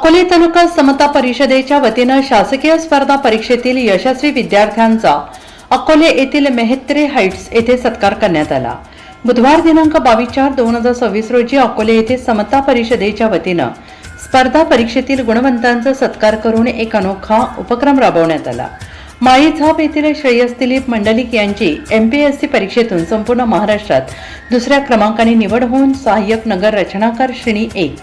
अकोले तालुका समता परिषदेच्या वतीनं शासकीय स्पर्धा परीक्षेतील यशस्वी विद्यार्थ्यांचा अकोले येथील मेहत्रे हाइट्स येथे सत्कार करण्यात आला। बुधवार दिनांक 22/4/2026 रोजी अकोले येथे समता परिषदेच्या वतीनं स्पर्धा परीक्षेतील गुणवंतांचा सत्कार करून एक अनोखा उपक्रम राबवण्यात आला। माळी झाप येथील श्रेयस दिलीप मंडलिक यांची MPSC परीक्षेतून संपूर्ण महाराष्ट्रात दुसऱ्या क्रमांकाने निवड होऊन सहाय्यक नगर रचनाकार श्रेणी 1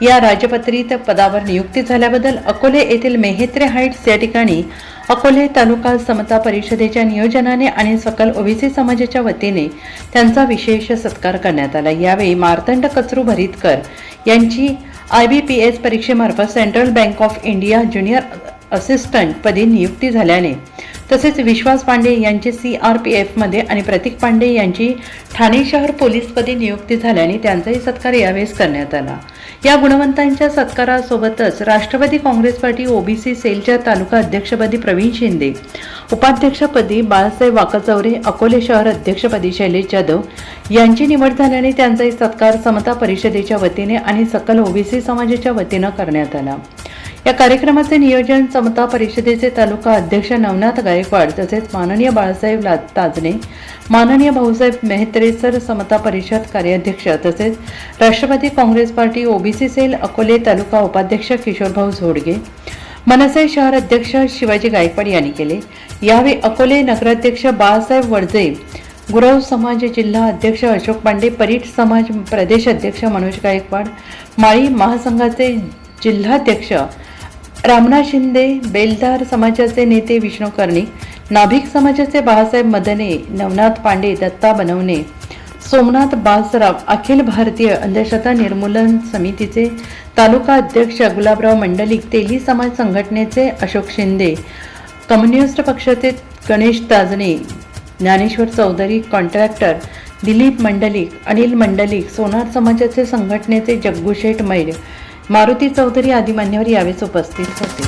या राजपत्रित पदावर नियुक्ती झाल्याबद्दल अकोले येथील मेहत्रे हाइट्स या ठिकाणी अकोले तालुका समता परिषदेच्या नियोजनाने आणि सकल ओबीसी समाजाच्या वतीने त्यांचा विशेष सत्कार करण्यात आला। यावेळी मार्तंड कचरू भरीतकर यांची IBPS परीक्षेमार्फत central bank of India junior assistant पदी नियुक्ती झाल्याने तसेच विश्वास पांडे यांची CRPF मध्ये आणि प्रतीक पांडे यांची ठाणे शहर पोलीस पदी नियुक्ती झाल्याने त्यांचाही सत्कार यावेळी करण्यात आला। या गुणवंतांच्या सत्कारासोबतच राष्ट्रवादी काँग्रेस पार्टी OBC सेलच्या तालुका अध्यक्षपदी प्रवीण शिंदे, उपाध्यक्षपदी बाळासाहेब वाकचौरे, अकोले शहर अध्यक्षपदी शैलेश जाधव यांची निवड झाल्याने त्यांचाही सत्कार समता परिषदेच्या वतीने आणि सकल OBC समाजाच्या वतीने करण्यात आला। या कार्यक्रमाचे नियोजन समता परिषदेचे तालुका अध्यक्ष नवनाथ गायकवाड तसेच माननीय बाळासाहेब ताजने, माननीय भाऊसाहेब मेहत्रे सर समता परिषद कार्याध्यक्ष तसेच Rashtravadi Congress party OBC cell Akole taluka उपाध्यक्ष किशोरभाऊ झोडगे, मनसे शहर अध्यक्ष शिवाजी गायकवाड यांनी केले। यावेळी अकोले नगराध्यक्ष बाळासाहेब वडजे, गुरव समाज जिल्हा अध्यक्ष अशोक पांडे, परीट समाज प्रदेश अध्यक्ष मनोज गायकवाड, माळी महासंघाचे जिल्हाध्यक्ष रामनाथ शिंदे, बेलदार समाजाचे नेते विष्णू कर्णिक, नाभिक समाजाचे बाळासाहेब मदने, नवनाथ पांडे, दत्ता बनवणे, सोमनाथ बासराव, अखिल भारतीय अंधश्रद्धा निर्मूलन समितीचे तालुका अध्यक्ष गुलाबराव मंडलिक, तेली समाज संघटनेचे अशोक शिंदे, कम्युनिस्ट पक्षाचे गणेश ताजने, ज्ञानेश्वर चौधरी, कॉन्ट्रॅक्टर दिलीप मंडलिक, अनिल मंडलिक, सोनार समाजाचे संघटनेचे जग्गू शेठ मैर, मारुती चौधरी आदी मान्यवर यावेळी उपस्थित होते।